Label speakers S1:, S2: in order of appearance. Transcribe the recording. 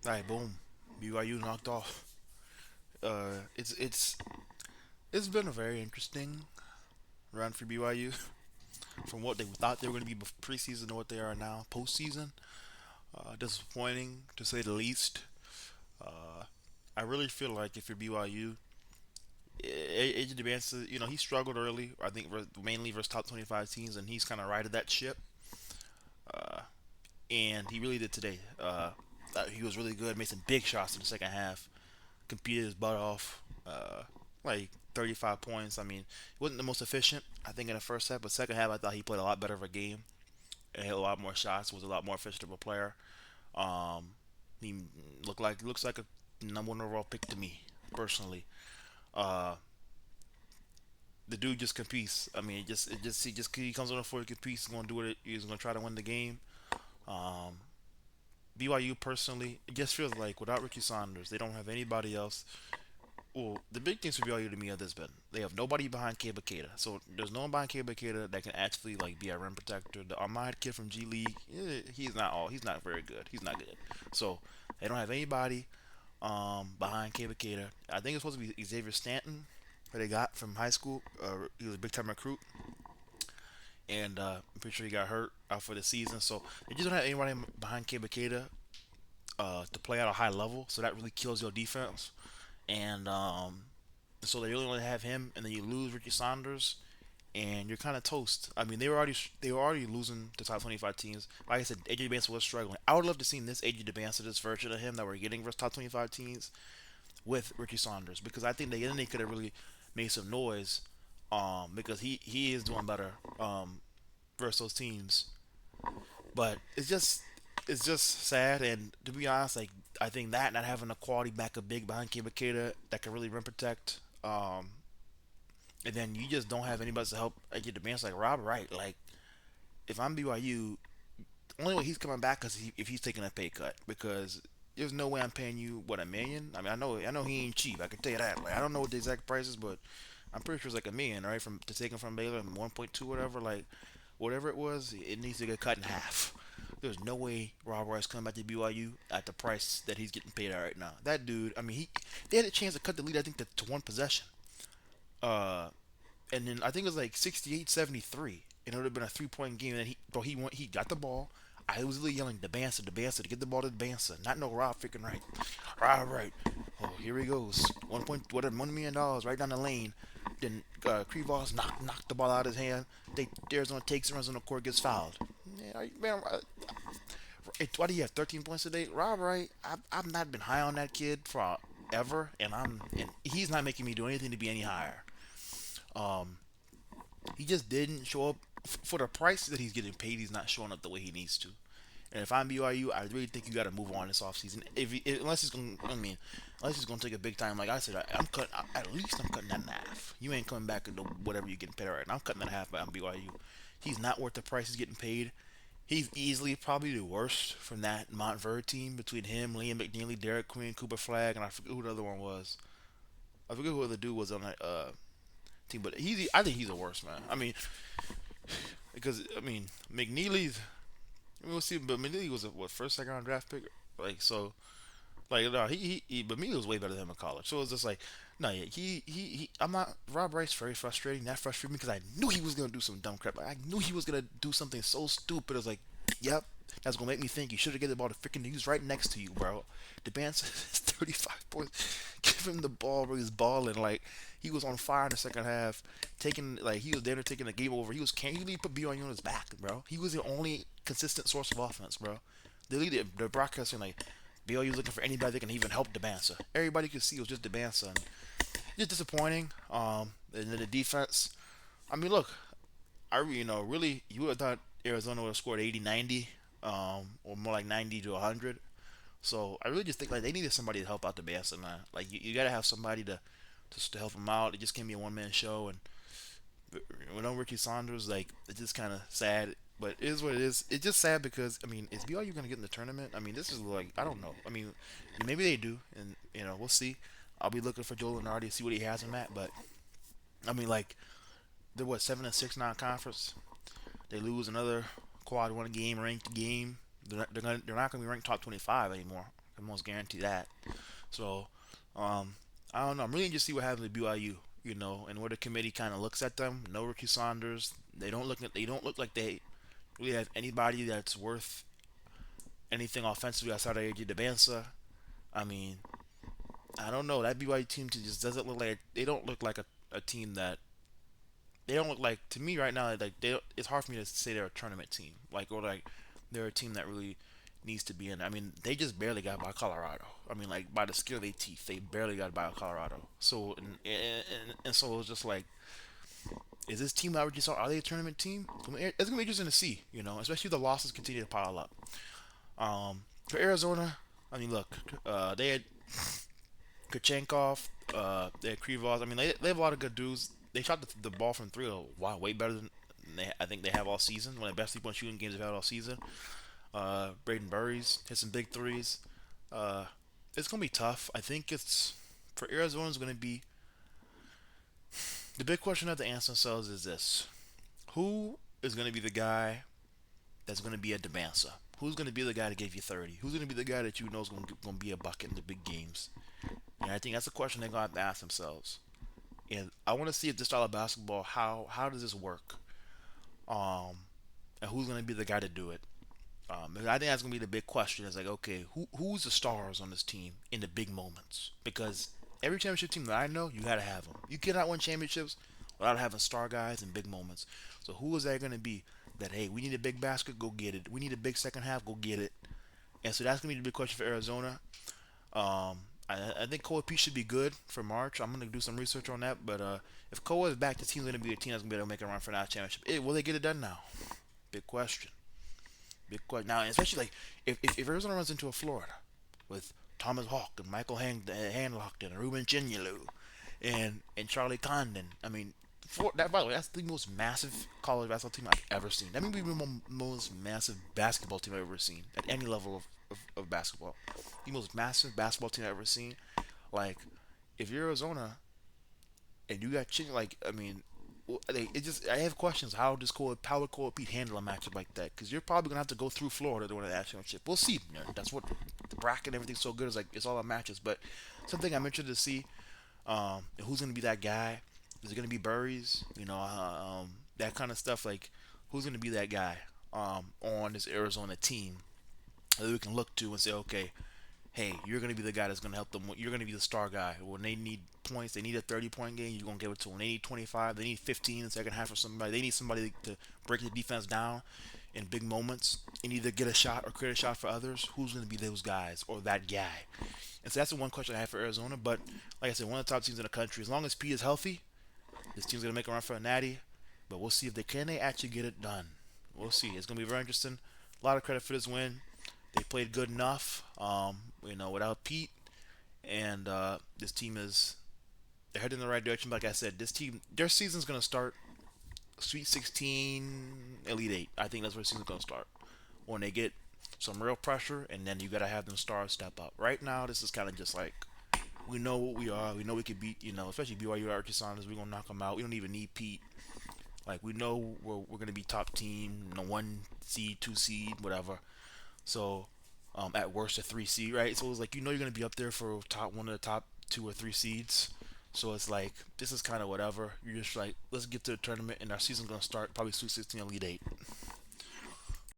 S1: All right, boom. BYU knocked off. It's been a very interesting run for BYU from what they thought they were going to be preseason to what they are now postseason. Disappointing to say the least. Uh, I really feel like if you're BYU, AJ Dybantsa, he struggled early. I think mainly versus top 25 teams, and he's kind of righted that ship. Uh, and he really did today. He was really good. Made some big shots in the second half. Competed his butt off. Like 35 points. I mean, he wasn't the most efficient, I think, in the first half, but second half, I thought he played a lot better of a game and hit a lot more shots. Was a lot more efficient of a player. Um, he looks like a number one overall pick to me personally. Uh, the dude just competes. I mean, he comes on the floor, he competes. He's gonna do it. He's gonna try to win the game. Um, BYU personally, it just feels like without Ricky Saunders, they don't have anybody else. Well, the big things for BYU to me have this been they have nobody behind K. Bakeda. So there's no one behind K. Bakeda that can actually like be a rim protector. The Ahmad kid from G League, he's not very good. He's not good. So they don't have anybody behind K. Bakeda. I think it's supposed to be Xavier Stanton, who they got from high school. He was a big time recruit, and I'm pretty sure he got hurt out for the season. So they just don't have anybody behind K. Bakeda to play at a high level. So that really kills your defense. And so they really only have him, and then you lose Ricky Saunders, and you're kind of toast. I mean, they were already losing to top 25 teams. Like I said, AJ Dybantsa was struggling. I would love to see this AJ Dybantsa, this version of him that we're getting versus top 25 teams with Ricky Saunders, because I think they could have really made some noise, because he is doing better versus those teams. But it's just sad, and to be honest, like I think that not having a quality backup big behind Kibakeda that can really rim protect, and then you just don't have anybody to help get the bench like Rob Wright. Like if I'm BYU, only way he's coming back is if he's taking a pay cut, because there's no way I'm paying you what, 1 million. I mean, I know he ain't cheap. I can tell you that. Like I don't know what the exact price is, but I'm pretty sure it's like 1 million, right? From to take him from Baylor and 1.2 whatever. Like whatever it was, it needs to get cut in half. There's no way Rob Rice coming back to BYU at the price that he's getting paid at right now. That dude, I mean, they had a chance to cut the lead, I think, to one possession. Uh, and then I think it was like 68-73. And it would have been a 3 point game. And then he got the ball. I was really yelling, the Banster, to get the ball to the Banster. Not no Rob freaking right. Rob right. Oh, here he goes. 1 million dollars right down the lane. Then Krivos knocked the ball out of his hand. Arizona takes it, runs on the court, gets fouled. Yeah, man, why do you have 13 points today? Rob Wright, I've not been high on that kid for ever, and he's not making me do anything to be any higher. Um, he just didn't show up for the price that he's getting paid. He's not showing up the way he needs to. And if I'm BYU, I really think you got to move on this offseason. Unless he's going, I mean, unless he's going to take a big time, like I said, at least I'm cutting that in half. You ain't coming back into whatever you're getting paid right now. I'm cutting that in half by BYU. He's not worth the price he's getting paid. He's easily probably the worst from that Montverde team between him, Liam McNeely, Derek Queen, Cooper Flag, and I forget who the other one was. I forget who the other dude was on that team, but I think he's the worst, man. I mean, because McNeely's we'll see, but McNeely was a first second round draft pick, like so. Like no, but McNeely was way better than him in college. So it's just like, no, yeah, I'm not. Rob Rice very frustrating. That frustrated me because I knew he was gonna do some dumb crap. Like, I knew he was gonna do something so stupid. It was like, yep, that's gonna make me think. You should have given the ball to freaking. He was right next to you, bro. The band is 35 points. Give him the ball, bro. He's balling. Like he was on fire in the second half. Taking like he was there taking the game over. Can you really put B on his back, bro? He was the only consistent source of offense, bro. The broadcasting like BYU was looking for anybody that can even help Dybantsa. Everybody could see it was just Dybantsa. And just disappointing. And then the defense. I mean, look, really, you would have thought Arizona would have scored 80, 90, or more like 90 to 100. So I really just think like they needed somebody to help out Dybantsa, man. Like you got to have somebody to help him out. It just can't be a one man show. And with no Ricky Saunders, like it's just kind of sad. But it is what it is. It's just sad because I mean, is BYU gonna get in the tournament? I mean, this is like I don't know. I mean, maybe they do, and we'll see. I'll be looking for Joe Lenardi to see what he has in that. But I mean, like they're what 7-6 non-conference. They lose another quad one game ranked game. They're not gonna be ranked top 25 anymore. almost guarantee that. So, um, I don't know. I'm really interested to see what happens with BYU. And where the committee kind of looks at them. No Ricky Saunders. They don't look like they really have anybody that's worth anything offensively outside of AJ Dybantsa. I mean, I don't know. That BYU team just doesn't look like they don't look like a team that they don't look like to me right now. Like it's hard for me to say they're a tournament team. Or like they're a team that really needs to be in. I mean, they just barely got by Colorado. I mean, like by the skin of their teeth, they barely got by Colorado. So and so it was just like, is this team that we just saw? Are they a tournament team? I mean, it's gonna be interesting to see. Especially if the losses continue to pile up. For Arizona, I mean, look, they had Kachenkov, they had Krivos. I mean, they have a lot of good dudes. They shot the ball from three. Wow, way better than I think they have all season. One of the best three-point shooting games they've had all season. Braden Burries hit some big threes. Uh, it's gonna be tough. I think it's for Arizona. Is gonna be the big question that they answer themselves is this: Who is gonna be the guy that's gonna be a Dybantsa? Who's gonna be the guy to give you 30? Who's gonna be the guy that you know is gonna be a bucket in the big games? And I think that's the question they're gonna have to ask themselves. And I want to see if this style of basketball, how does this work? Um, and who's gonna be the guy to do it? I think that's gonna be the big question. Is like, okay, who's the stars on this team in the big moments? Because every championship team that I know, you gotta have them. You cannot win championships without having star guys in big moments. So who is that gonna be? That hey, we need a big basket, go get it. We need a big second half, go get it. And so that's gonna be the big question for Arizona. I think Koa P should be good for March. I'm gonna do some research on that. But if Koa is back, the team's gonna be a team that's gonna be able to make a run for that championship. Will they get it done now? Big question. Big question. Now, especially like if Arizona runs into a Florida with Thomas Hawk and Michael Handlockton and Ruben Chinyelu and Charlie Condon. I mean, that by the way, that's the most massive college basketball team I've ever seen. That may be the most massive basketball team I've ever seen at any level of basketball. The most massive basketball team I've ever seen. Like, if you're Arizona and you got Chin, like, I mean, it just I have questions. How would Cole Pete handle a matchup like that? Because you're probably gonna have to go through Florida to win the national championship. We'll see. That's what the bracket and everything's so good. Is like it's all about matches. But something I'm interested to see. Who's gonna be that guy? Is it gonna be Burries? That kind of stuff. Like, who's gonna be that guy on this Arizona team that we can look to and say, okay, hey, you're going to be the guy that's going to help them. You're going to be the star guy. When they need points, they need a 30-point game, you're going to give it to them. They need 25, they need 15 in the second half or somebody. They need somebody to break the defense down in big moments and either get a shot or create a shot for others. Who's going to be those guys or that guy? And so that's the one question I have for Arizona. But like I said, one of the top teams in the country. As long as P is healthy, this team's going to make a run for a natty. But we'll see if they actually get it done. We'll see. It's going to be very interesting. A lot of credit for this win. They played good enough, without Pete, and this team they're heading in the right direction. But like I said, this team, their season's gonna start Sweet 16, Elite 8. I think that's where the season's gonna start when they get some real pressure, and then you gotta have them stars step up. Right now, this is kind of just like we know what we are. We know we could beat, especially BYU Archie Saunders. We're gonna knock them out. We don't even need Pete. Like we know we're gonna be top team, 1 seed, 2 seed, whatever. So, at worst a 3 seed, right? So it's like you're gonna be up there for one of the top 2 or 3 seeds. So it's like this is kind of whatever. You're just like let's get to the tournament and our season's gonna start probably Sweet 16 Elite 8.